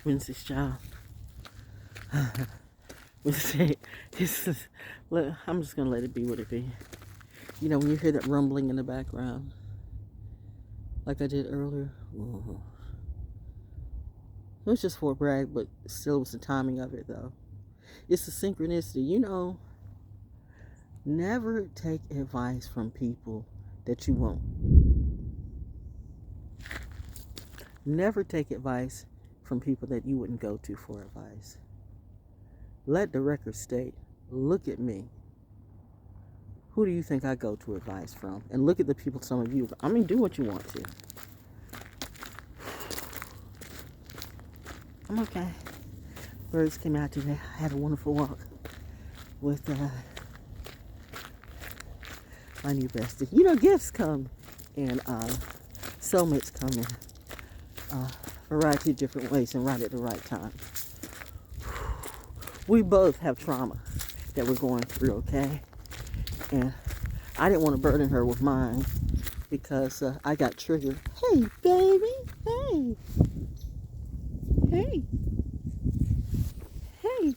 Wednesday's child. Wednesday, I'm just going to let it be what it be. You know, when you hear that rumbling in the background, like I did earlier, it was just for a brag, but still was the timing of it, though. It's the synchronicity. You know, never take advice from people that you won't. Never take advice from people that you wouldn't go to for advice. Let the record state, look at me. Who do you think I go to advice from? And look at the people, some of you, do what you want to. I'm okay. Birds came out today. I had a wonderful walk with my new bestie. You know, gifts come and soulmates come in a variety of different ways and right at the right time. We both have trauma that we're going through, okay? And I didn't want to burden her with mine because I got triggered. Hey, baby. Hey. Hey. Hey.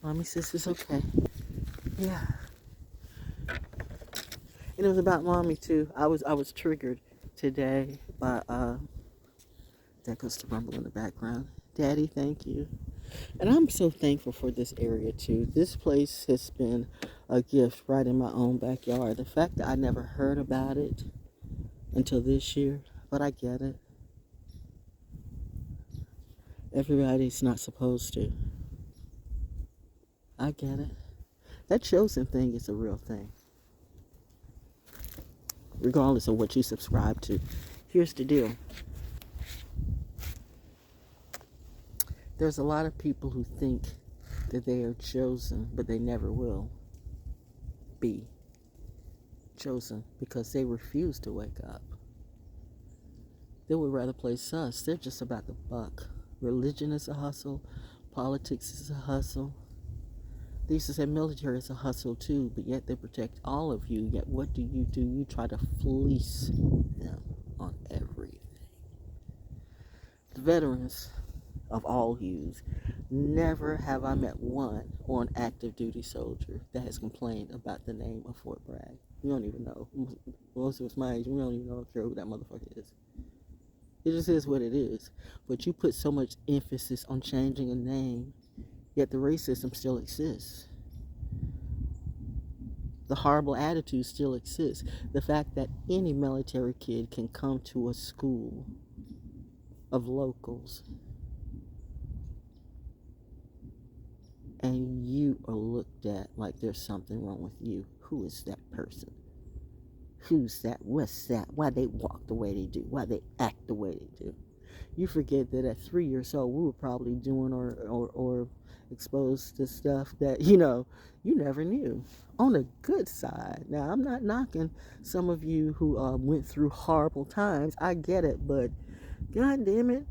Mommy says it's okay. Yeah. And it was about mommy too. I was triggered today by that goes to rumble in the background. Daddy, thank you. And I'm so thankful for this area too. This place has been a gift right in my own backyard. The fact that I never heard about it until this year, but I get it. Everybody's not supposed to. I get it. That chosen thing is a real thing. Regardless of what you subscribe to. Here's the deal. There's a lot of people who think that they are chosen, but they never will be chosen because they refuse to wake up. They would rather play sus. They're just about the buck. Religion is a hustle. Politics is a hustle. They used to say military is a hustle too, but yet they protect all of you. Yet what do? You try to fleece them on everything. The veterans of all hues, never have I met one or an active duty soldier that has complained about the name of Fort Bragg. We don't even know. Most of us my age, we don't even know who that motherfucker is. It just is what it is. But you put so much emphasis on changing a name, yet the racism still exists. The horrible attitude still exists. The fact that any military kid can come to a school of locals and you are looked at like there's something wrong with you. Who is that person? Who's that? What's that? Why they walk the way they do? Why they act the way they do? You forget that at 3 years old, we were probably doing or exposed to stuff that, you never knew. On the good side. Now, I'm not knocking some of you who went through horrible times. I get it, but God damn it,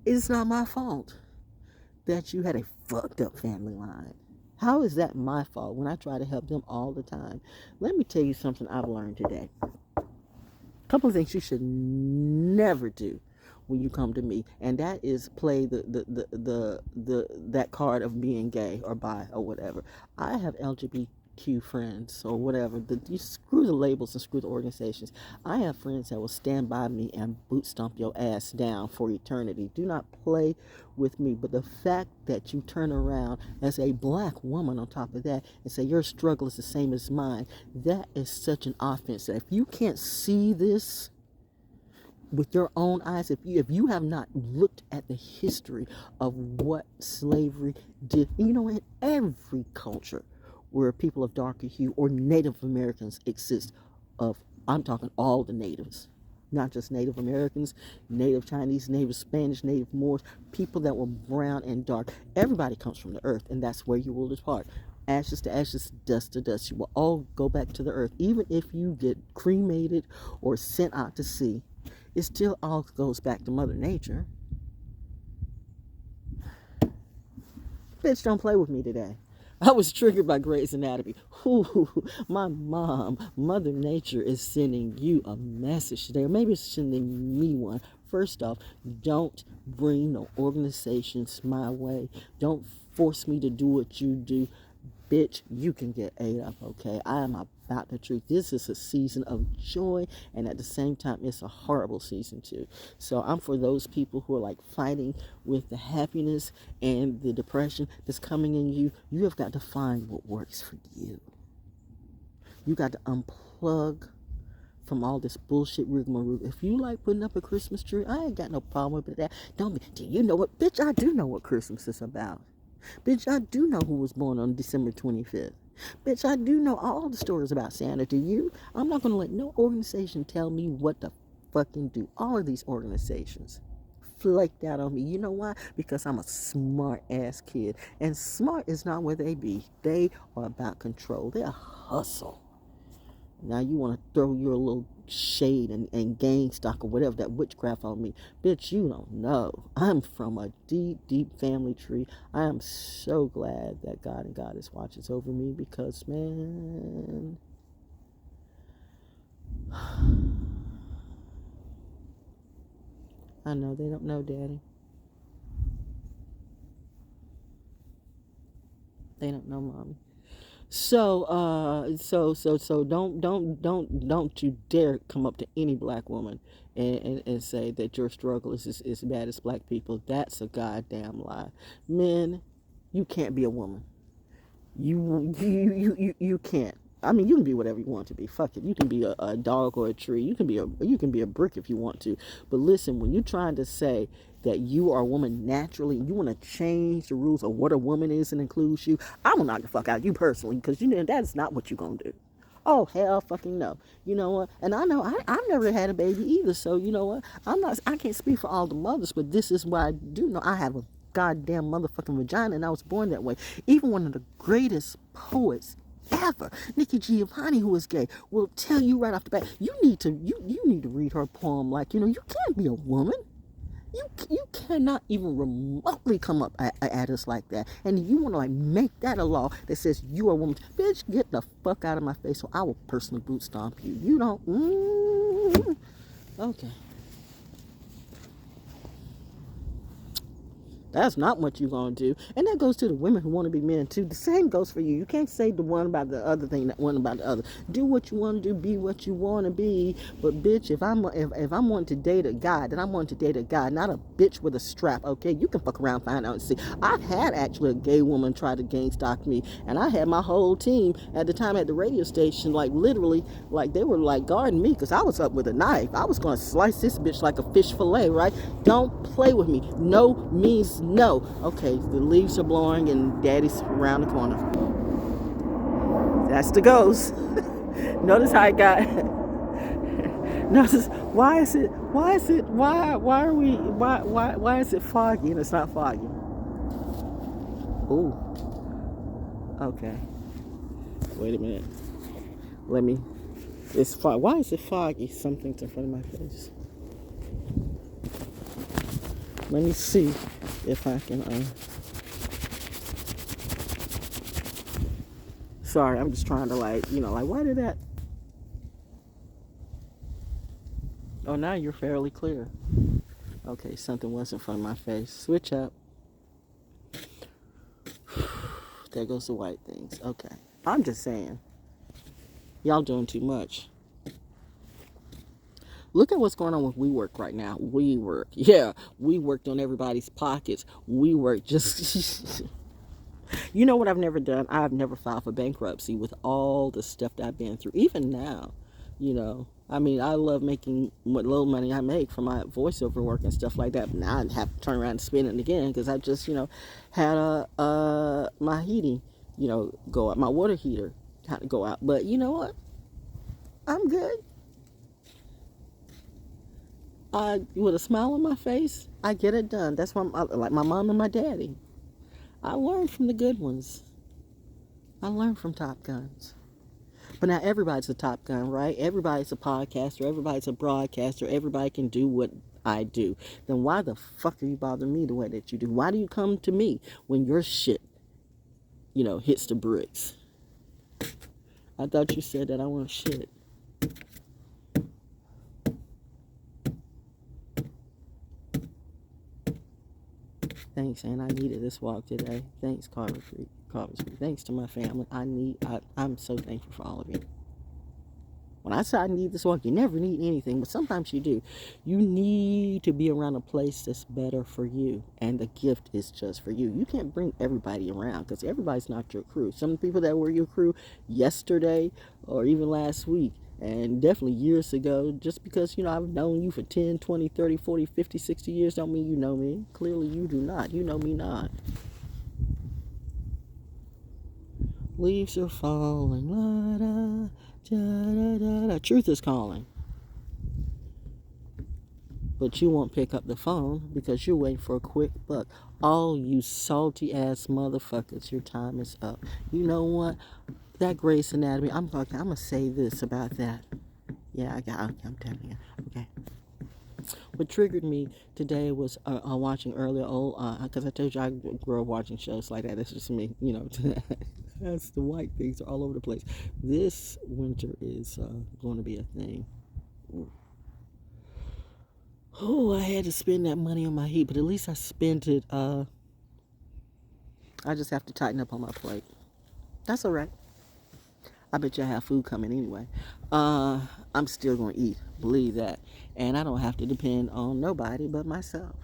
it's not my fault that you had a fucked up family line. How is that my fault when I try to help them all the time? Let me tell you something I've learned today. A couple of things you should never do when you come to me, and that is play that card of being gay or bi or whatever. I have LGBTQ friends or whatever. You screw the labels and screw the organizations. I have friends that will stand by me and boot stomp your ass down for eternity. Do not play with me. But the fact that you turn around as a black woman on top of that and say your struggle is the same as mine, that is such an offense. If you can't see this with your own eyes, if you have not looked at the history of what slavery did, in every culture where people of darker hue or Native Americans exist, I'm talking all the natives, not just Native Americans, Native Chinese, Native Spanish, Native Moors, people that were brown and dark. Everybody comes from the earth, and that's where you will depart. Ashes to ashes, dust to dust. You will all go back to the earth. Even if you get cremated or sent out to sea, it still all goes back to Mother Nature. Bitch, don't play with me today. I was triggered by Grey's Anatomy. Ooh, my mom, Mother Nature is sending you a message today. Or maybe it's sending me one. First off, don't bring no organizations my way. Don't force me to do what you do. Bitch, you can get ate up, okay? I am about the truth. This is a season of joy, and at the same time, it's a horrible season too. So I'm for those people who are like fighting with the happiness and the depression that's coming in you. You have got to find what works for you. You got to unplug from all this bullshit rigmarole. If you like putting up a Christmas tree, I ain't got no problem with that. Don't be, do you know what? Bitch, I do know what Christmas is about. Bitch, I do know who was born on December 25th. Bitch, I do know all the stories about Santa. Do you? I'm not going to let no organization tell me what to fucking do. All of these organizations flake that on me. You know why? Because I'm a smart ass kid. And smart is not where they be. They are about control. They're hustle. Now you want to throw your little shade and gang stock or whatever, that witchcraft on me. Bitch, you don't know. I'm from a deep, deep family tree. I am so glad that God and Goddess watches over me because, man, I know they don't know, Daddy. They don't know, Mommy. So don't you dare come up to any black woman and say that your struggle is as bad as black people. That's a goddamn lie. Men, you can't be a woman. You can't. I mean, you can be whatever you want to be. Fuck it. You can be a dog or a tree. You can be a brick if you want to. But listen, when you're trying to say that you are a woman naturally, you want to change the rules of what a woman is and includes you, I'm gonna knock the fuck out of you personally, because you know that is not what you're gonna do. Oh hell, fucking no. You know what? And I know I've never had a baby either. So you know what? I can't speak for all the mothers, but this is what I do know. I have a goddamn motherfucking vagina, and I was born that way. Even one of the greatest poets ever, Nikki Giovanni, who is gay, will tell you right off the bat, you need to read her poem. Like, you can't be a woman. You cannot even remotely come up at us like that. And you want to like make that a law that says you are a woman. Bitch, get the fuck out of my face, or I will personally boot stomp you. You don't. Okay. That's not what you're going to do. And that goes to the women who want to be men too. The same goes for you. You can't say the one about the other thing, that one about the other. Do what you want to do, be what you want to be. But bitch, if I'm wanting to date a guy, then I'm wanting to date a guy, not a bitch with a strap, okay? You can fuck around, find out, and see. I've had actually a gay woman try to gang stalk me, and I had my whole team at the time at the radio station, like literally, like they were like guarding me because I was up with a knife. I was going to slice this bitch like a fish fillet, right? Don't play with me. No means no. Okay, the leaves are blowing and Daddy's around the corner. That's the ghost. Notice how I got. Notice why is it foggy and it's not foggy? Ooh. Okay. Wait a minute. It's fog. Why is it foggy? Something's in front of my face. Let me see if I can. Sorry, I'm just trying to why did that? Oh, now you're fairly clear. Okay, something was in front of my face. Switch up. There goes the white things. Okay, I'm just saying, y'all doing too much. Look at what's going on with WeWork right now. WeWork. Yeah, we worked on everybody's pockets. WeWork just... You know what I've never done? I've never filed for bankruptcy with all the stuff that I've been through. Even now, I mean, I love making what little money I make from my voiceover work and stuff like that. But now I have to turn around and spend it again because I just, had my heating, go out. My water heater had to go out. But you know what? I'm good. With a smile on my face, I get it done. That's why I like my mom and my daddy. I learned from the good ones. I learned from Top Guns. But now everybody's a Top Gun, right? Everybody's a podcaster. Everybody's a broadcaster. Everybody can do what I do. Then why the fuck do you bother me the way that you do? Why do you come to me when your shit, hits the bricks? I thought you said that I want shit. Thanks, and I needed this walk today. Thanks, Carver Street. Thanks to my family. I'm so thankful for all of you. When I say I need this walk, you never need anything, but sometimes you do. You need to be around a place that's better for you, and the gift is just for you. You can't bring everybody around because everybody's not your crew. Some people that were your crew yesterday or even last week, and definitely years ago, just because, I've known you for 10, 20, 30, 40, 50, 60 years don't mean you know me. Clearly you do not. You know me not. Leaves are falling, la da, da da da da. Truth is calling. But you won't pick up the phone because you're waiting for a quick buck. All you salty ass motherfuckers, your time is up. You know what? That Grey's Anatomy, I'm gonna say this about that. Yeah, okay, I'm telling you. Okay. What triggered me today was watching earlier because I told you I grew up watching shows like that. That's just me, That's the white things are all over the place. This winter is going to be a thing. Oh, I had to spend that money on my heat, but at least I spent it. I just have to tighten up on my plate. That's all right. I bet you I have food coming anyway. I'm still going to eat. Believe that. And I don't have to depend on nobody but myself.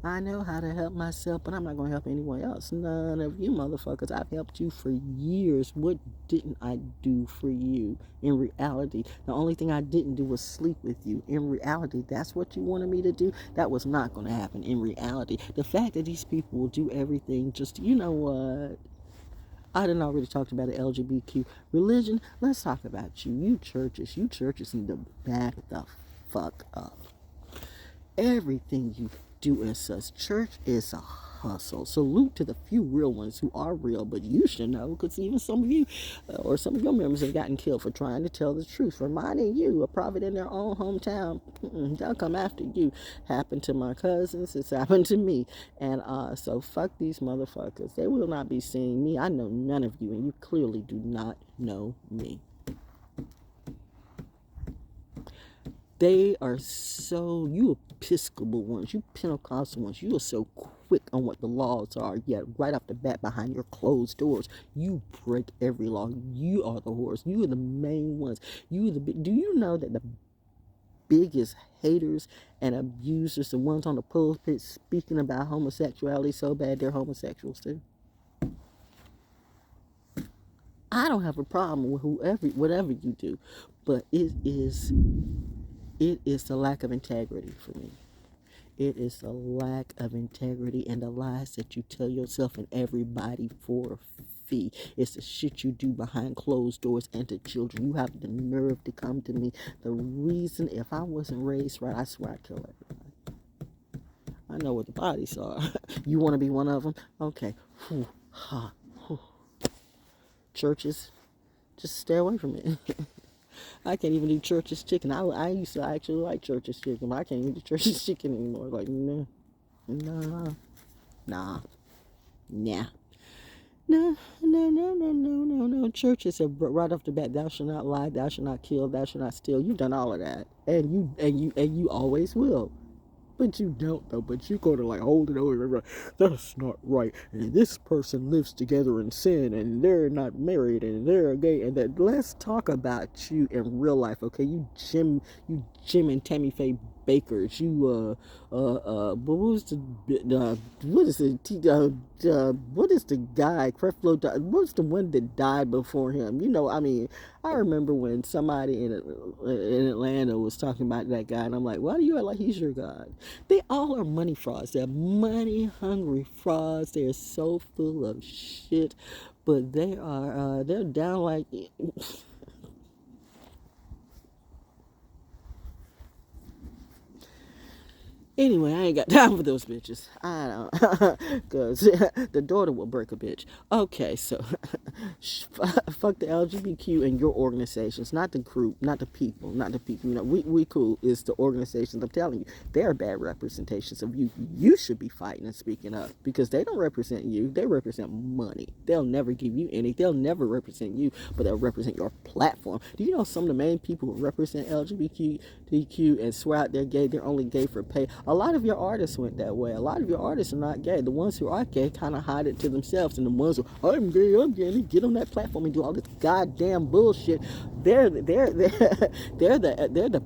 I know how to help myself, but I'm not going to help anyone else. None of you motherfuckers. I've helped you for years. What didn't I do for you? In reality, the only thing I didn't do was sleep with you. In reality, that's what you wanted me to do. That was not going to happen. In reality, the fact that these people will do everything just, you know what? I didn't already talked about the LGBTQ religion. Let's talk about you. You churches need to back the fuck up. Everything you do as such. Church is a hustle. Salute to the few real ones who are real, but you should know because even some of you or some of your members have gotten killed for trying to tell the truth. Reminding you, a prophet in their own hometown, they'll come after you. Happened to my cousins. It's happened to me. And so fuck these motherfuckers. They will not be seeing me. I know none of you, and you clearly do not know me. They are so, you Episcopal ones, you Pentecostal ones, you are so quick on what the laws are, yet right off the bat behind your closed doors, you break every law. You are the whores. You are the main ones. Do you know that the biggest haters and abusers, the ones on the pulpit speaking about homosexuality so bad they're homosexuals too? I don't have a problem with whatever you do, but it is the lack of integrity for me. It is the lack of integrity and the lies that you tell yourself and everybody for a fee. It's the shit you do behind closed doors and to children. You have the nerve to come to me. The reason, if I wasn't raised right, I swear I'd kill everybody. I know what the bodies are. You want to be one of them? Okay. Whew. Ha. Whew. Churches, just stay away from it. I can't even do Church's chicken. I used to actually like Church's chicken, but I can't even do Church's chicken anymore. Like, nah. No. Churches have right off the bat, thou shalt not lie, thou shalt not kill, thou shalt not steal. You've done all of that, and you always will. But you don't though. But you go to like hold it over. That's not right. And this person lives together in sin, and they're not married, and they're gay. And that let's talk about you in real life, okay? You Jim and Tammy Faye Bakers. You what is the guy? Creflo? What's the one that died before him? I remember when somebody in Atlanta was talking about that guy, and I'm like, why do you act like he's your God? They all are money frauds. They're money hungry frauds. They're so full of shit, but they're down like. Anyway, I ain't got time for those bitches. I don't, because the daughter will break a bitch. Okay, so fuck the LGBTQ and your organizations, not the group, not the people. We cool. It's the organizations. I'm telling you, they're bad representations of you. You should be fighting and speaking up because they don't represent you. They represent money. They'll never give you any. They'll never represent you, but they'll represent your platform. Do you know some of the main people who represent LGBTQ and swear out they're gay? They're only gay for pay. A lot of your artists went that way. A lot of your artists are not gay. The ones who are gay kind of hide it to themselves, and the ones who I'm gay, and they get on that platform and do all this goddamn bullshit. They're the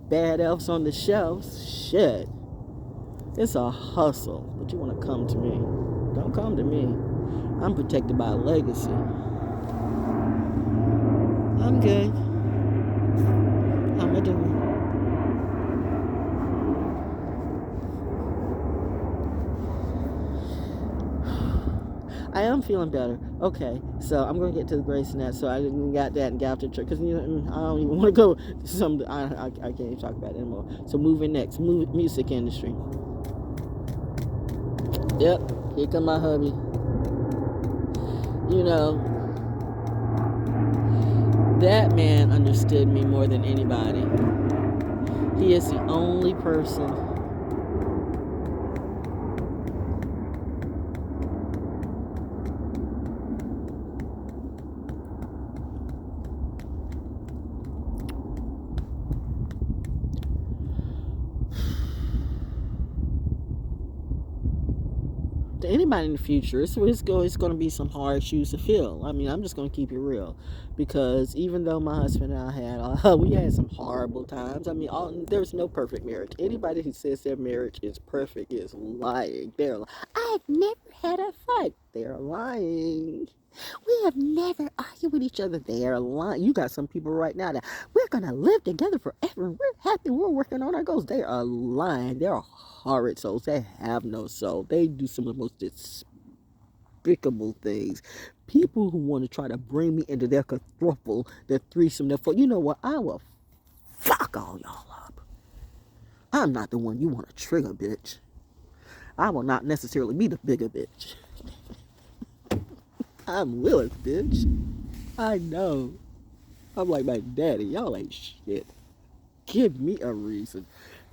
bad elves on the shelves. Shit, it's a hustle. But you want to come to me? Don't come to me. I'm protected by a legacy. I'm good. How am I doing? I am feeling better. Okay, so I'm going to get to the grace and that. So I got that and got to church because I don't even want to go to some. I can't even talk about it anymore. So moving next, music industry. Yep, here come my hubby. That man understood me more than anybody. He is the only person to anybody in the future. It's going to be some hard shoes to fill. I mean, I'm just going to keep it real, because even though my husband and I we had some horrible times. I mean, there's no perfect marriage. Anybody who says their marriage is perfect is lying. I've never had a fight. They're lying. We have never argued with each other. They're lying. You got some people right now that we're going to live together forever. We're happy. We're working on our goals. They are lying. They're horrid souls. They have no soul. They do some of the most despicable things. People who want to try to bring me into their quadruple, their threesome, their four. You know what? I will fuck all y'all up. I'm not the one you want to trigger, bitch. I will not necessarily be the bigger bitch. I'm Willis, bitch. I know. I'm like my daddy. Y'all ain't shit. Give me a reason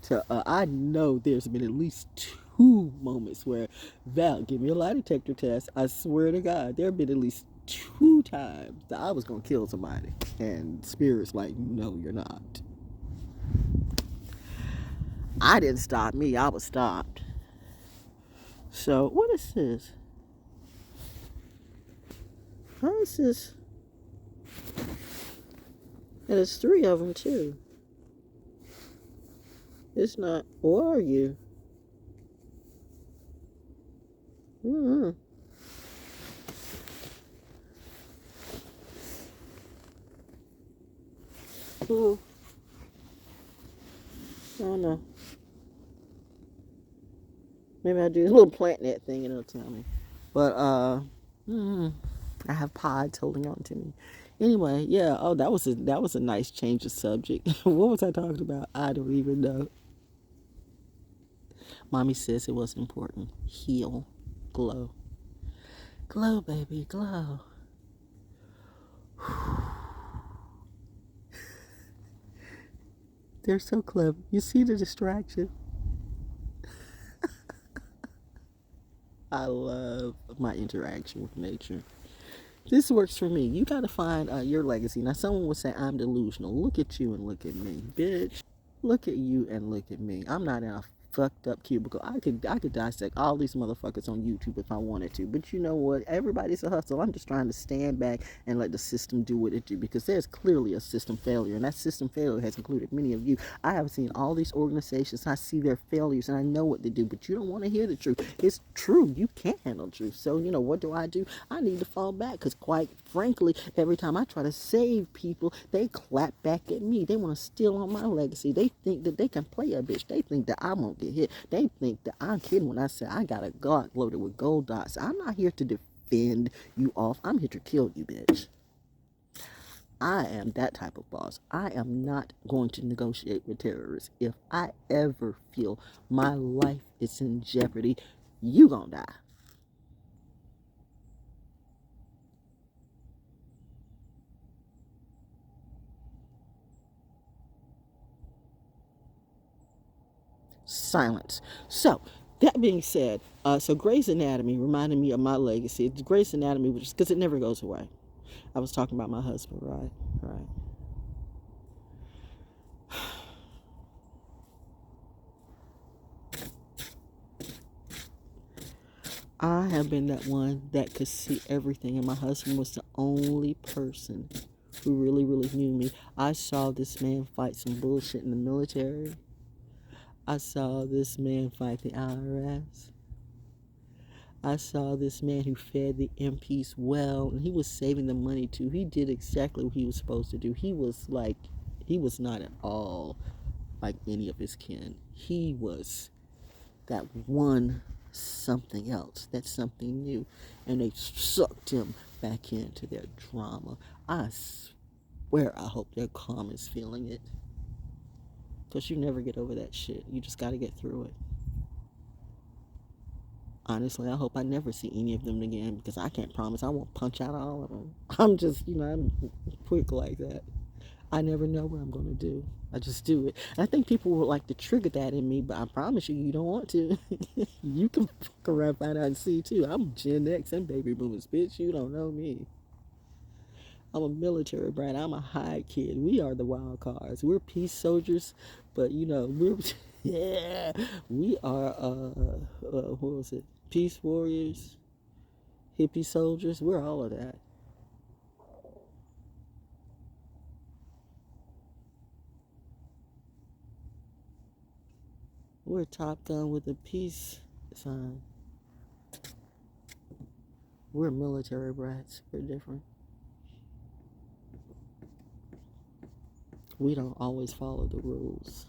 to. I know there's been at least 2 moments where Val, give me a lie detector test. I swear to God, there have been at least 2 times that I was gonna kill somebody, and Spirit's like, no, you're not. I didn't stop me. I was stopped. So what is this? How is this? And there's 3 of them too. It's not. Where are you? Mm-hmm. Ooh. I don't know. Maybe I do a little plant net thing and it'll tell me. But I have pods holding on to me. Anyway, yeah. Oh, that was a nice change of subject. What was I talking about? I don't even know. Mommy says it was important. Heal, glow, glow, baby, glow. They're so clever. You see the distraction? I love my interaction with nature. This works for me. You gotta find your legacy. Now, someone would say I'm delusional. Look at you and look at me, bitch. Look at you and look at me. I'm not in a fucked up cubicle. I could dissect all these motherfuckers on YouTube if I wanted to. But you know what? Everybody's a hustle. I'm just trying to stand back and let the system do what it do, because there's clearly a system failure, and that system failure has included many of you. I have seen all these organizations. I see their failures, and I know what they do. But you don't want to hear the truth. It's true. You can't handle the truth. So you know what do? I need to fall back, because quite frankly, every time I try to save people, they clap back at me. They want to steal on my legacy. They think that they can play a bitch. They think that I won't get hit. They think that I'm kidding when I say I got a Glock loaded with gold dots. I'm not here to defend you off. I'm here to kill you, bitch. I am that type of boss. I am not going to negotiate with terrorists. If I ever feel my life is in jeopardy, you gonna die. Silence. So, that being said, so Grey's Anatomy reminded me of my legacy. It's Grey's Anatomy, which is because it never goes away. I was talking about my husband, right? Right. I have been that one that could see everything, and my husband was the only person who really, really knew me. I saw this man fight some bullshit in the military. I saw this man fight the IRS. I saw this man who fed the MPs well, and he was saving the money too. He did exactly what he was supposed to do. He was not at all like any of his kin. He was that one something else, that something new, and they sucked him back into their drama. I swear I hope their karma's feeling it, because you never get over that shit. You just got to get through it. Honestly, I hope I never see any of them again, because I can't promise I won't punch out all of them. I'm just, I'm quick like that. I never know what I'm going to do. I just do it. And I think people would like to trigger that in me, but I promise you, you don't want to. You can fuck around, find out, and see too. I'm Gen X and baby boomers, bitch. You don't know me. I'm a military brat. I'm a high kid. We are the wild cards. We're peace soldiers, but we're yeah. We are what was it? Peace warriors, hippie soldiers. We're all of that. We're Top Gun with a peace sign. We're military brats. We're different. We don't always follow the rules.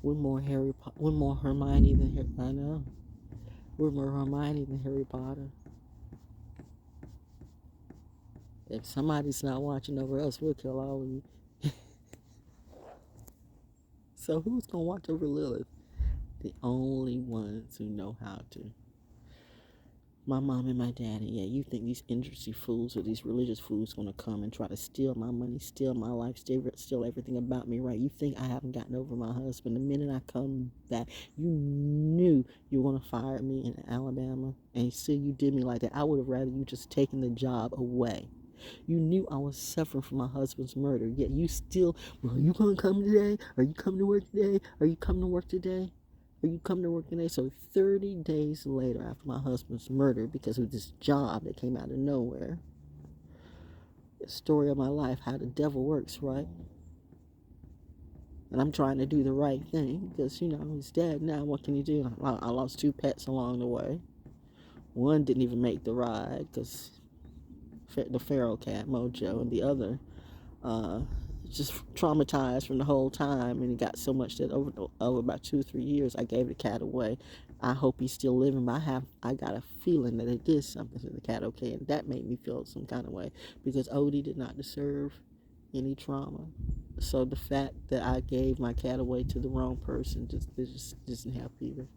We're more Hermione than I know. We're more Hermione than Harry Potter. If somebody's not watching over us, we'll kill all of you. So who's gonna watch over Lilith? The only ones who know how to. My mom and my daddy. Yeah, you think these industry fools or these religious fools gonna come and try to steal my money, steal my life, steal everything about me, right? You think I haven't gotten over my husband? The minute I come back, you knew you were gonna fire me in Alabama, and still you did me like that. I would have rather you just taken the job away. You knew I was suffering from my husband's murder, yet you still, well, are you going to come today? Are you coming to work today? Are you coming to work today? Are you coming to work today? So 30 days later, after my husband's murder, because of this job that came out of nowhere, the story of my life, how the devil works, right? And I'm trying to do the right thing, because, he's dead now. What can you do? I lost 2 pets along the way. One didn't even make the ride, because the feral cat Mojo, and the other just traumatized from the whole time, and he got so much that over about 2-3 years I gave the cat away. I hope he's still living, but I got a feeling that it did something to the cat, okay, and that made me feel some kind of way, because Odie did not deserve any trauma. So the fact that I gave my cat away to the wrong person just doesn't help either.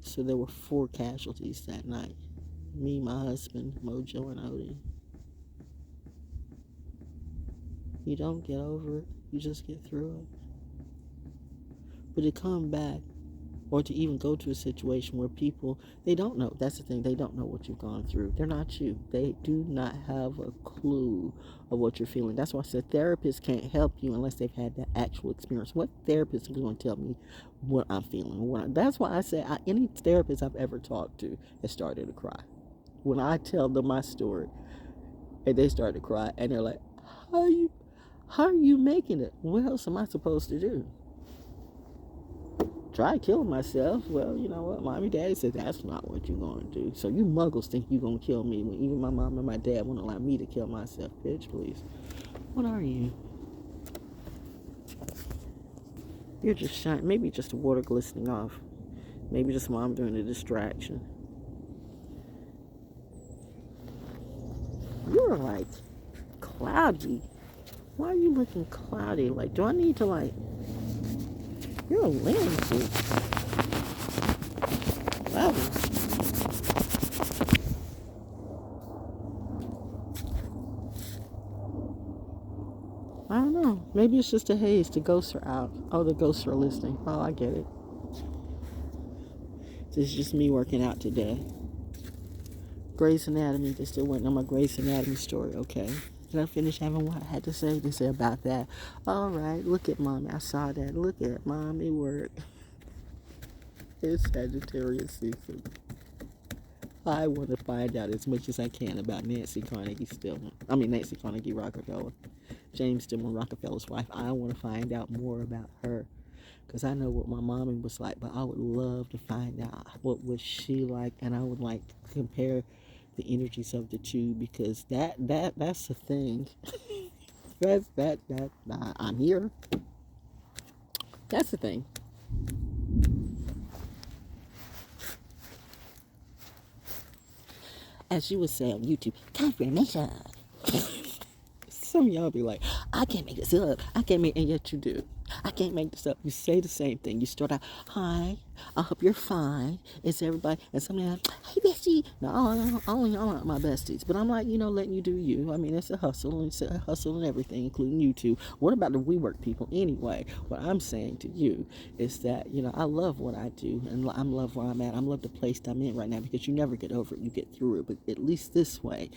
So there were 4 casualties that night. Me, my husband, Mojo, and Odie. You don't get over it. You just get through it. But to come back, or to even go to a situation where people, they don't know. That's the thing. They don't know what you've gone through. They're not you. They do not have a clue of what you're feeling. That's why I said therapists can't help you unless they've had that actual experience. What therapist is going to tell me what I'm feeling? That's why I say any therapist I've ever talked to has started to cry. When I tell them my story, and they start to cry, and they're like, how are you making it? What else am I supposed to do? Try killing myself? Well, you know what? Mommy, daddy said that's not what you're going to do. So you muggles think you're going to kill me when even my mom and my dad won't allow me to kill myself. Bitch, please. What are you? You're just shining. Maybe just the water glistening off. Maybe just mom doing a distraction. You're like cloudy. Why are you looking cloudy? Like, do I need to you're a landscape. Cloudy. I don't know. Maybe it's just a haze. The ghosts are out. Oh, the ghosts are listening. Oh, I get it. This is just me working out today. Grey's Anatomy. They're still waiting on my Grey's Anatomy story. Okay. Did I finish having what I had to say about that? All right. Look at mommy. I saw that. Look at mommy work. It's Sagittarius season. I want to find out as much as I can about Nancy Carnegie Rockefeller, James Stillman Rockefeller's wife. I want to find out more about her because I know what my mommy was like, but I would love to find out what was she like, and I would like to compare the energies of the two because that's the thing. I'm here. That's the thing. As you would say on YouTube, confirmation. Some of y'all be like, I can't make this up. And yet you do. I can't make this up. You say the same thing. You start out, hi, I hope you're fine. It's everybody. And somebody like, hey, bestie. No, only y'all aren't my besties. But I'm like, letting you do you. I mean, it's a hustle. It's a hustle and everything, including you two. What about the WeWork people anyway? What I'm saying to you is that, I love what I do. And I love where I'm at. I love the place I'm in right now because you never get over it. You get through it. But at least this way,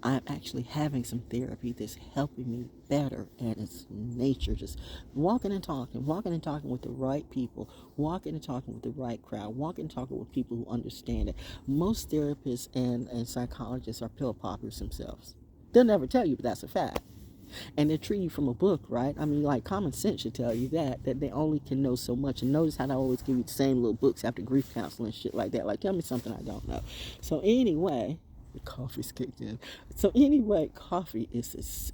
I'm actually having some therapy that's helping me better, and it's nature, just walking and talking with the right people, walking and talking with the right crowd, walking and talking with people who understand it. Most therapists and psychologists are pill poppers themselves. They'll never tell you, but that's a fact. And they treat you from a book, right? I mean, like common sense should tell you that they only can know so much. And notice how they always give you the same little books after grief counseling and shit like that. Like, tell me something I don't know. So anyway, the coffee's kicked in. So anyway, coffee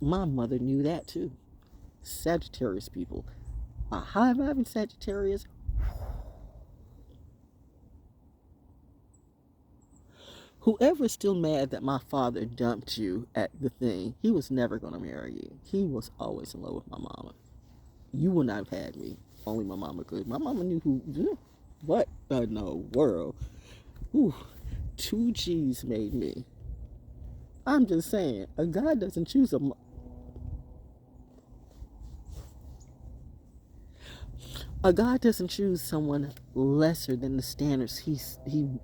my mother knew that too. Sagittarius people. A high-vibing Sagittarius. Whoever's still mad that my father dumped you at the thing, he was never going to marry you. He was always in love with my mama. You would not have had me. Only my mama could. My mama knew what in the world. Ooh. 2 G's made me. I'm just saying, a God doesn't choose a God doesn't choose someone lesser than the standards he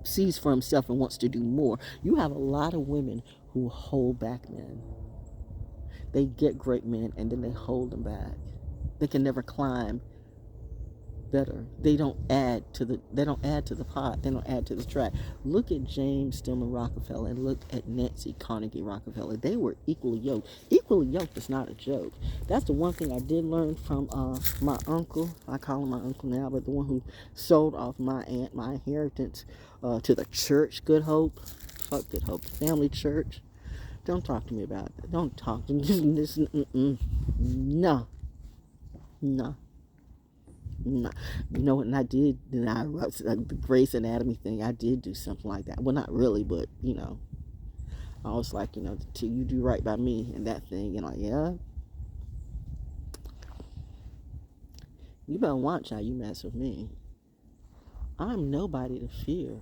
sees for himself and wants to do more. You have a lot of women who hold back men. They get great men and then they hold them back. They can never climb better. They don't add to the pot. They don't add to the track. Look at James Stillman Rockefeller and look at Nancy Carnegie Rockefeller. They were equally yoked. Equally yoked is not a joke. That's the one thing I did learn from my uncle. I call him my uncle now, but the one who sold off my inheritance to the church, Good Hope. Fuck Good Hope. Family church. Don't talk to me about that. Don't talk to me. No. No. You know what? And I did, the Grey's Anatomy thing, I did do something like that. Well, not really, but, I was like, till you do right by me and that thing. And like, yeah. You better watch how you mess with me. I'm nobody to fear.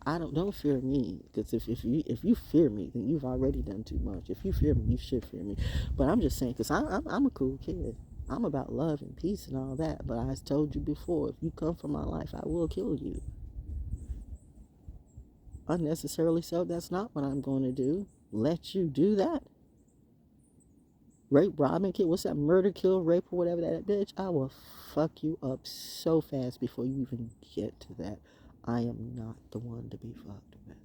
Don't fear me, because if you fear me, then you've already done too much. If you fear me, you should fear me. But I'm just saying, because I'm a cool kid. I'm about love and peace and all that. But I told you before, if you come from my life, I will kill you. Unnecessarily so, that's not what I'm going to do. Let you do that. Rape, rob, and kill. What's that? Murder, kill, rape, or whatever that bitch. I will fuck you up so fast before you even get to that. I am not the one to be fucked with.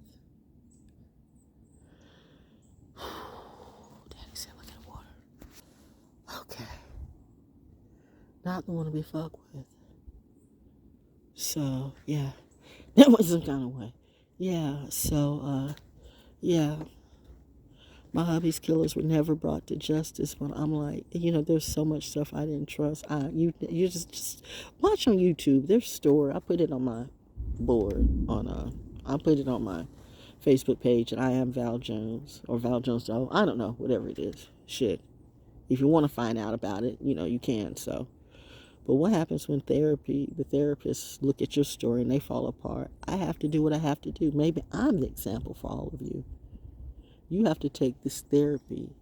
Daddy said, look at the water. Okay. Not the one to be fucked with. So, yeah. That was some kind of way. Yeah, so, yeah. My hubby's killers were never brought to justice, but I'm like, there's so much stuff I didn't trust. You just watch on YouTube. There's story. I put it on my board I put it on my Facebook page, and I am Val Jones or ValJonesDaO. I don't know, whatever it is. Shit. If you want to find out about it, you can. So, but what happens when the therapists look at your story and they fall apart? I have to do what I have to do. Maybe I'm the example for all of you. You have to take this therapy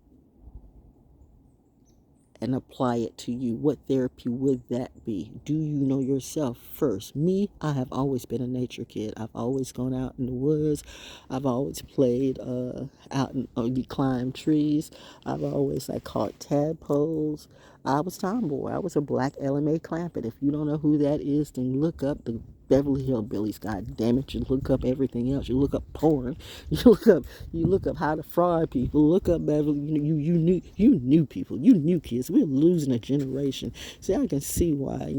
and apply it to you. What therapy would that be? Do you know yourself first? Me, I have always been a nature kid. I've always gone out in the woods. I've always played out and climbed trees. I've always caught tadpoles. I was tomboy. I was a black LMA Clampett. If you don't know who that is, then look up the Beverly Hillbillies. God damn it! You look up everything else. You look up porn. You look up how to fraud people. Look up Beverly. You knew people. You knew kids. We're losing a generation. See, I can see why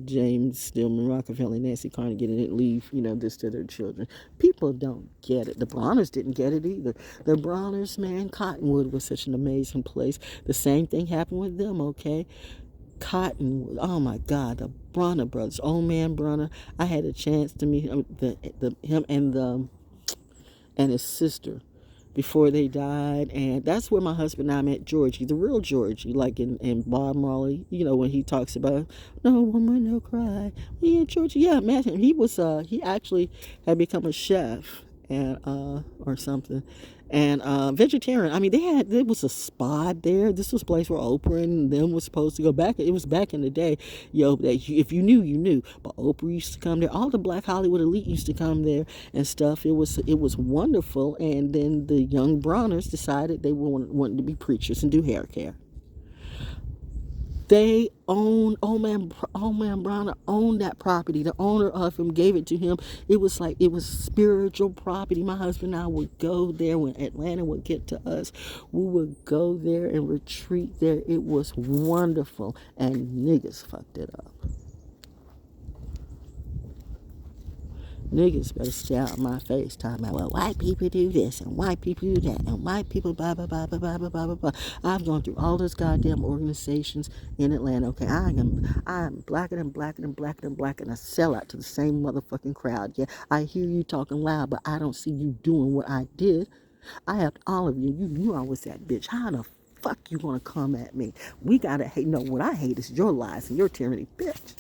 James Stillman Rockefeller and Nancy Carnegie didn't leave this to their children. People don't get it. The Browners didn't get it either. The Browners, man, Cottonwood was such an amazing place. The same thing happened with them. Okay. Cottonwood. Oh my God, the Bronner brothers, old man Bronner. I had a chance to meet him and his sister before they died, and that's where my husband and I met Georgie, the real Georgie, like in Bob Marley. When he talks about no woman, no cry. Yeah, Georgie. Yeah, I met him. He actually had become a chef and or something. And vegetarian. I mean, there was a spot there. This was a place where Oprah and them was supposed to go back. It was back in the day, that if you knew, you knew. But Oprah used to come there. All the Black Hollywood elite used to come there and stuff. It was wonderful. And then the young Browners decided they wanted to be preachers and do hair care. They owned, old man Browner owned that property. The owner of him gave it to him. It was spiritual property. My husband and I would go there when Atlanta would get to us. We would go there and retreat there. It was wonderful. And niggas fucked it up. Niggas better stay out of my face talking about, well, white people do this and white people do that and white people blah, blah, blah, blah, blah, blah, blah, blah. I've gone through all those goddamn organizations in Atlanta. Okay, I'm blacker than blacker than blacker than blacker and a sellout to the same motherfucking crowd. Yeah, I hear you talking loud, but I don't see you doing what I did. I have all of you. You knew I was that bitch. How the fuck you gonna come at me? We gotta hate. No, what I hate is your lies and your tyranny, bitch.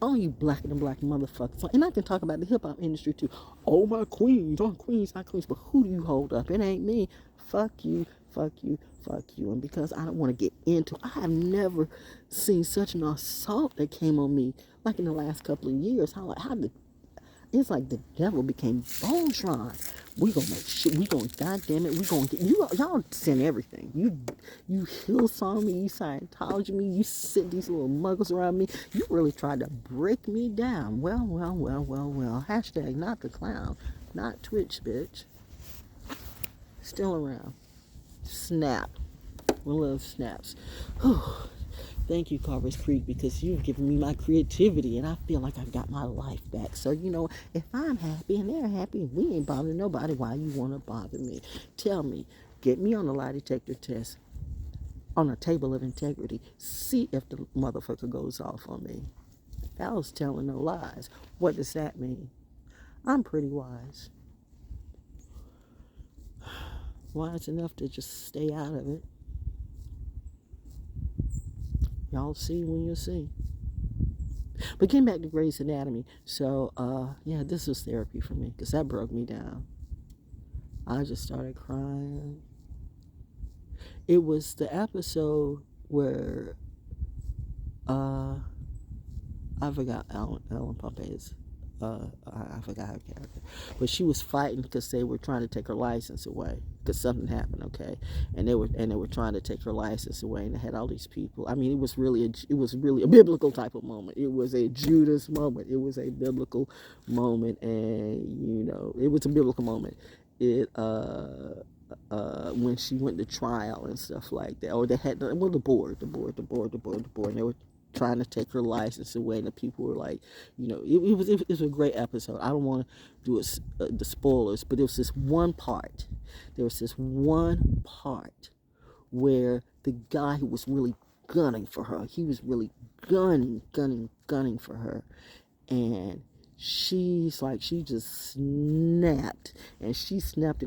All you blacker than black motherfuckers. And I can talk about the hip hop industry too. Oh, my queens, my queens, my queens. But who do you hold up? It ain't me. Fuck you, fuck you, fuck you. And because I don't want to get into, I have never seen such an assault that came on me like in the last couple of years. It's like the devil became Voltron. We gonna make shit. We gonna, goddamn it, we gonna get you. Y'all send everything. You Hillsong me. You Scientology me. You sent these little muggles around me. You really tried to break me down. Well. Hashtag not the clown, not Twitch, bitch. Still around. Snap. One love snaps. Whew. Thank you, Carver's Creek, because you've given me my creativity and I feel like I've got my life back. So, if I'm happy and they're happy, we ain't bothering nobody. Why you want to bother me? Tell me. Get me on a lie detector test on a table of integrity. See if the motherfucker goes off on me. That was telling no lies. What does that mean? I'm pretty wise. Wise enough to just stay out of it. Y'all see when you see. But getting back to Grey's Anatomy. So, this was therapy for me because that broke me down. I just started crying. It was the episode where I forgot Ellen Pompey's. I forgot her character, but she was fighting because they were trying to take her license away because something happened. Okay, and they were trying to take her license away, and they had all these people. I mean, it was really a biblical type of moment. It was a Judas moment. It was a biblical moment, and it was a biblical moment. It when she went to trial and stuff like that, or they had the board, and they were trying to take her license away, and the people were like, it was a great episode. I don't want to do the spoilers, but there was this one part. Where the guy who was really gunning for her, he was really gunning for her, and she just snapped, and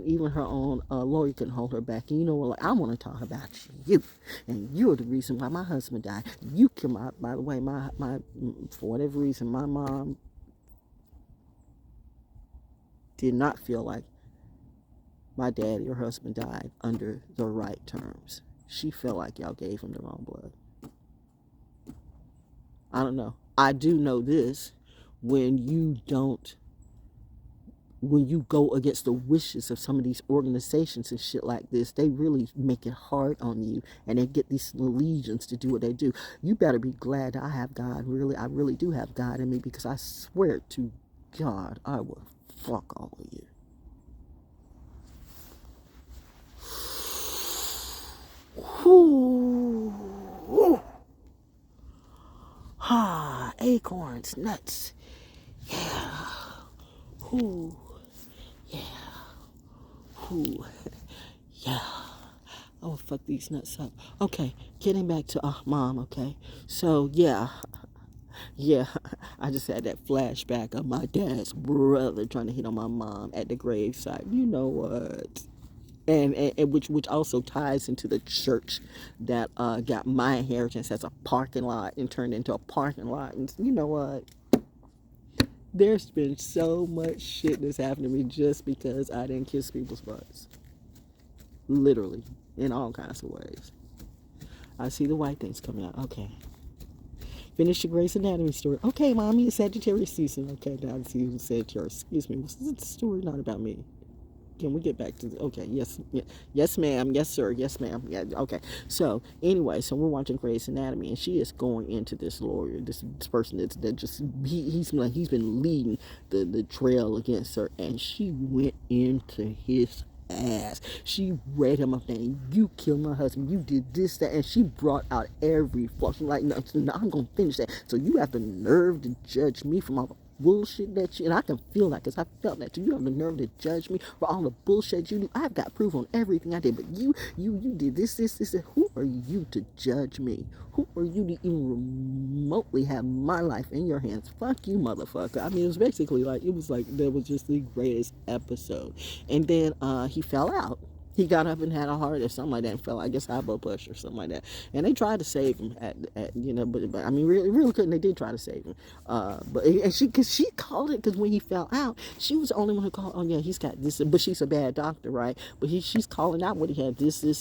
even her own lawyer couldn't hold her back. And I want to talk about you, and you're the reason why my husband died. You came out, by the way, my for whatever reason, my mom did not feel like my dad, your husband, died under the right terms. She felt like y'all gave him the wrong blood. I don't know. I do know this. When when you go against the wishes of some of these organizations and shit like this, they really make it hard on you, and they get these legions to do what they do. You better be glad that I have God. Really, I really do have God in me, because I swear to God, I will fuck all of you. Whoo. Ha, acorns, nuts. Yeah. Whoo. Yeah. Whoo. Yeah. I will fuck these nuts up. Okay, getting back to mom, okay? So, yeah, I just had that flashback of my dad's brother trying to hit on my mom at the graveside. You know what? And which also ties into the church that got my inheritance as a parking lot and turned into a parking lot. And you know what? There's been so much shit that's happened to me just because I didn't kiss people's butts. Literally, in all kinds of ways. I see the white things coming out. Okay. Finish your Grey's Anatomy story. Okay, mommy, it's Sagittarius season. Okay, now I see who said yours. Excuse me. This is the story not about me. Can we get back to okay, yes ma'am, yes sir, yes ma'am, yeah, okay. So anyway, so we're watching Grey's Anatomy, and she is going into this lawyer, this person that just he's been leading the trail against her, and she went into his ass. She read him up saying, you killed my husband, you did this, that, and she brought out every flaw. She's like, no, I'm gonna finish that. So you have the nerve to judge me from all the bullshit that you, and I can feel that because I felt that too. You have the nerve to judge me for all the bullshit you do. I've got proof on everything I did, but you did this. Who are you to judge me? Who are you to even remotely have my life in your hands? Fuck you, motherfucker. I mean, it was basically like, that was just the greatest episode. And then he fell out. He got up and had a heart or something like that and fell, I guess, high blood pressure or something like that. And they tried to save him at but I mean, really couldn't. They did try to save him. But she called it, because when he fell out, she was the only one who called, oh yeah, he's got this, but she's a bad doctor, right? But she's calling out what he had, this, and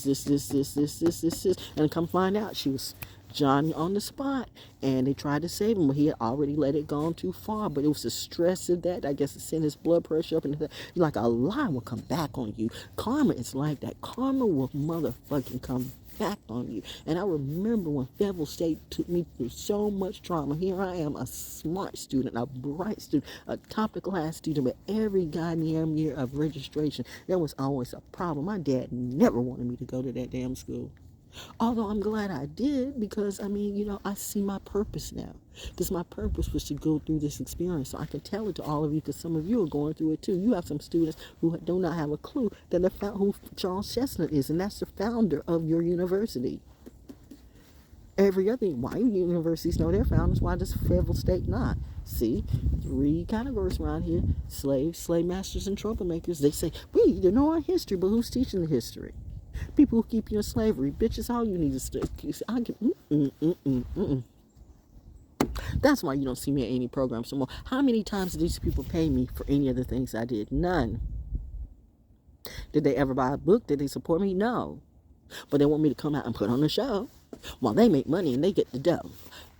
come find out, she was Johnny on the spot, and they tried to save him, but he had already let it go too far. But it was the stress of that, I guess, it sent his blood pressure up, and like a lie will come back on you. Karma is like that. Karma will motherfucking come back on you. And I remember when Federal State took me through so much trauma. Here I am, a smart student, a bright student, a top of class student, but every goddamn year of registration, there was always a problem. My dad never wanted me to go to that damn school. Although I'm glad I did, because, I mean, I see my purpose now. Because my purpose was to go through this experience. So I can tell it to all of you, because some of you are going through it too. You have some students who do not have a clue that who Charles Chestnut is, and that's the founder of your university. Every other, why universities know their founders, why does Federal State not? See, 3 categories around here: slaves, slave masters, and troublemakers. They say, we need to know our history, but who's teaching the history? People who keep you in slavery. Bitches, all you need is That's why you don't see me at any programs no more. How many times did these people pay me for any of the things I did? None. Did they ever buy a book? Did they support me? No. But they want me to come out and put on a show while they make money and they get the dough.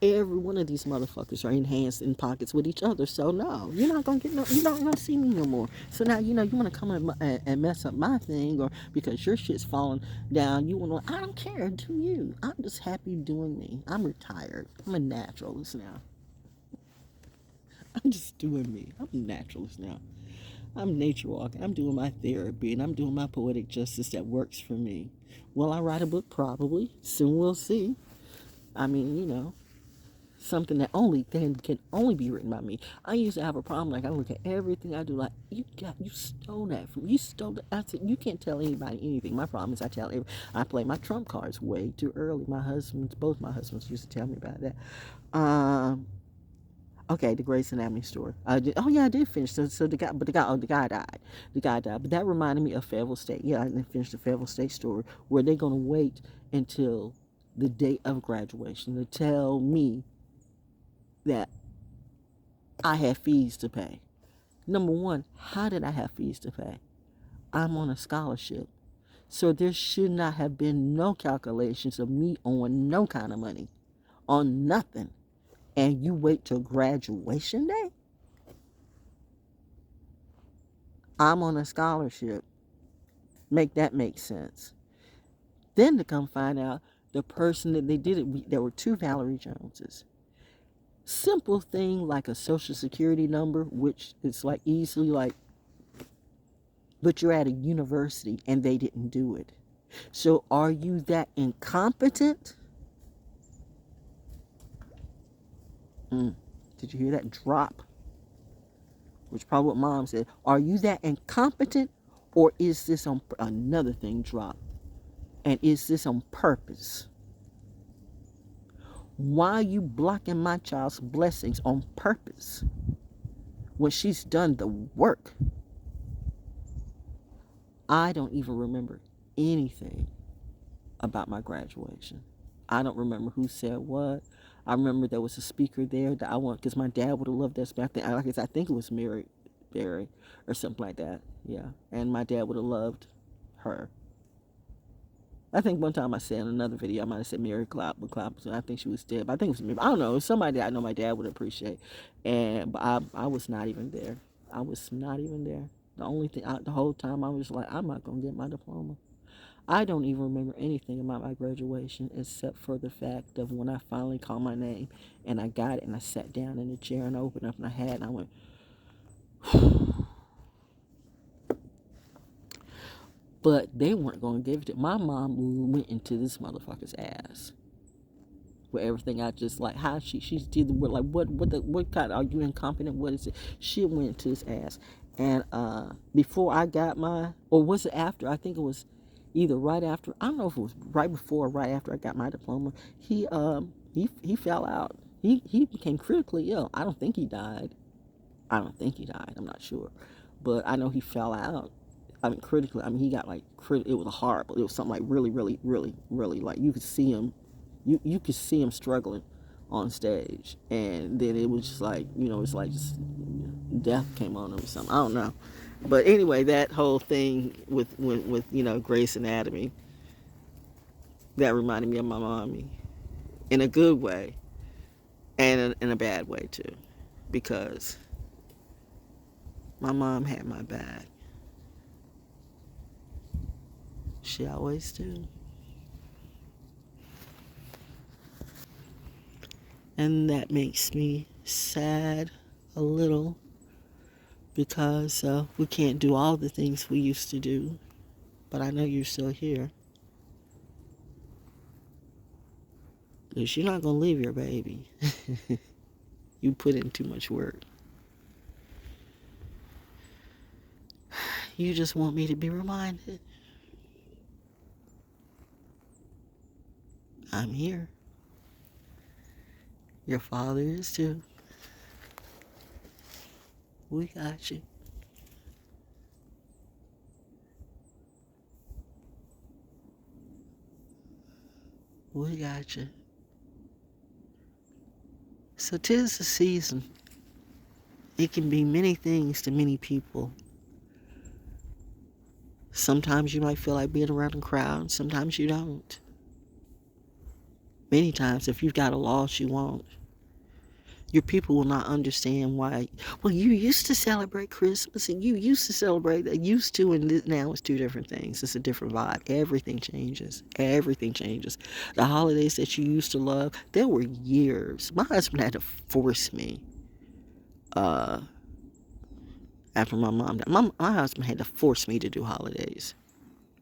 Every one of these motherfuckers are in hands in pockets with each other. So no, you're not gonna you're not gonna see me no more. So now you want to come and mess up my thing, or because your shit's falling down, you want to. I don't care. Do you? I'm just happy doing me. I'm retired. I'm a naturalist now. I'm just doing me. I'm a naturalist now. I'm nature walking. I'm doing my therapy, and I'm doing my poetic justice that works for me. Will I write a book? Probably. Soon we'll see. I mean, something that can only be written by me. I used to have a problem. Like, I look at everything I do, like, you stole that from me. You stole that. I said, you can't tell anybody anything. My problem is I play my trump cards way too early. Both my husbands used to tell me about that. Okay, the Grey's Anatomy story. I did finish. So the guy died. The guy died. But that reminded me of Federal State. Yeah, I didn't finish the Federal State story, where they're gonna wait until the day of graduation to tell me that I had fees to pay. Number one, how did I have fees to pay? I'm on a scholarship. So there should not have been no calculations of me owing no kind of money on nothing. And you wait till graduation day? I'm on a scholarship. Make that make sense. Then to come find out the person that they did it, there were two Valerie Joneses. Simple thing like a social security number, which is like easily like, but you're at a university and they didn't do it. So are you that incompetent? Did you hear that drop? Which probably what mom said. Are you that incompetent, or is this on another thing drop? And is this on purpose? Why are you blocking my child's blessings on purpose when she's done the work? I don't even remember anything about my graduation. I don't remember who said what. I remember there was a speaker there that I want, because my dad would have loved that back then. Like I said, I think it was Mary Berry or something like that. Yeah, and my dad would have loved her. I think one time I said in another video, I might have said Mary Clapp, but I think she was dead. But I think it was Mary. I don't know. It was somebody that I know my dad would appreciate. But I was not even there. I was not even there. The only thing, the whole time I was like, I'm not going to get my diploma. I don't even remember anything about my graduation except for the fact of when I finally called my name and I got it and I sat down in the chair and I opened up my hat and I went, but they weren't going to give it to my mom. Went into this motherfucker's ass with everything. I just like how she did with like what kind, are you incompetent, what is it? She went into his ass. And before I got my, or was it after, I think it was either right after, I don't know if it was right before or right after I got my diploma, he fell out. He became critically ill. I don't think he died. I'm not sure, but I know he fell out. I mean, critically. I mean, he got like it was horrible. It was something like really, really, really, really, like you could see him, you could see him struggling on stage, and then it was just like, it's like just death came on him or something. I don't know, but anyway, that whole thing with Grey's Anatomy, that reminded me of my mommy, in a good way, and in a bad way too, because my mom had my back. She always do. And that makes me sad a little, because we can't do all the things we used to do. But I know you're still here. Because you're not going to leave your baby. You put in too much work. You just want me to be reminded. I'm here. Your father is too. We got you. We got you. So 'tis the season. It can be many things to many people. Sometimes you might feel like being around a crowd. Sometimes you don't. Many times, if you've got a loss, you won't. Your people will not understand why. Well, you used to celebrate Christmas, and you used to celebrate that. Used to, and now it's two different things. It's a different vibe. Everything changes. Everything changes. The holidays that you used to love, there were years. My husband had to force me. After my mom died, my husband had to force me to do holidays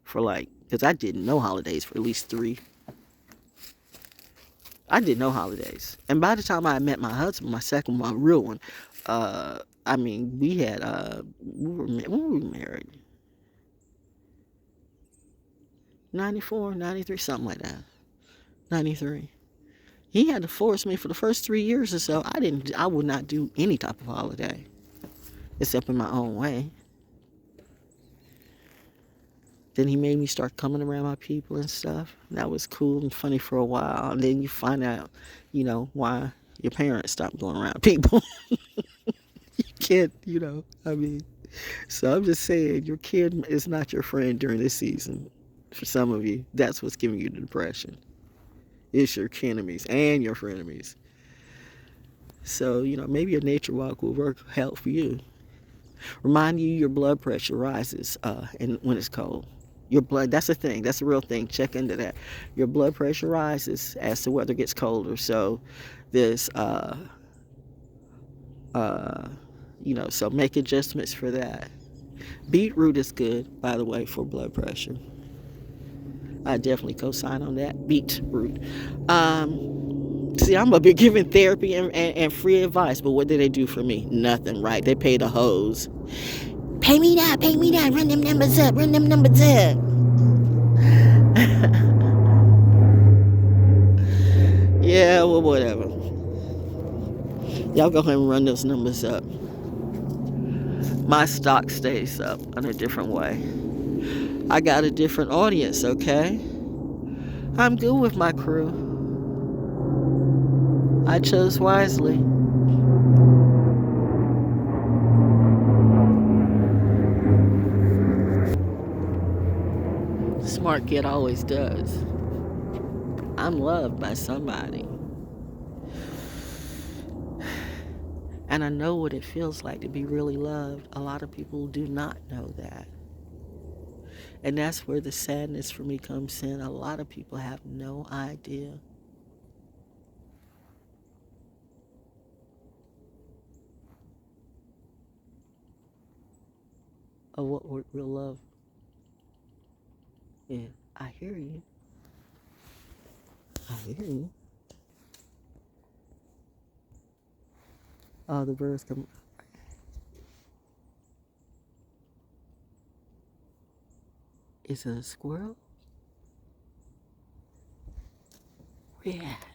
because I didn't know holidays for at least 3. I didn't know holidays. And by the time I met my husband, my real one, I mean, we had, when were we married? 94, 93, something like that. 93. He had to force me for the first 3 years or so. I would not do any type of holiday, except in my own way. Then he made me start coming around my people and stuff. That was cool and funny for a while. And then you find out, why your parents stopped going around people. You can't, I mean. So I'm just saying, your kid is not your friend during this season. For some of you, that's what's giving you the depression. It's your enemies and your frenemies. So, maybe a nature walk will help for you. Remind you your blood pressure rises and when it's cold. Your blood, that's a thing. That's a real thing. Check into that. Your blood pressure rises as the weather gets colder. So this, so make adjustments for that. Beetroot is good, by the way, for blood pressure. I definitely co-sign on that. Beetroot. See, I'm up here giving therapy and free advice, but what do they do for me? Nothing, right? They pay the hose. Pay me that, run them numbers up. Yeah, well, whatever. Y'all go ahead and run those numbers up. My stock stays up in a different way. I got a different audience, okay? I'm good with my crew. I chose wisely. Smart kid always does. I'm loved by somebody. And I know what it feels like to be really loved. A lot of people do not know that. And that's where the sadness for me comes in. A lot of people have no idea. Of what real love is. I hear you. Oh, the birds come. Is it a squirrel? Where at?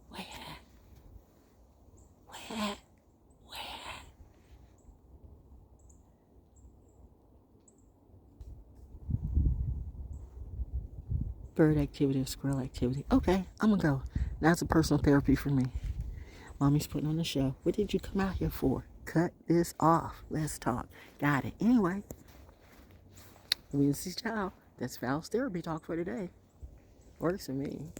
Where? Bird activity or squirrel activity. Okay, I'm gonna go. Now it's a personal therapy for me. Mommy's putting on the show. What did you come out here for? Cut this off. Let's talk. Got it. Anyway, ValJonesDaO. That's Val's therapy talk for today. Works for me.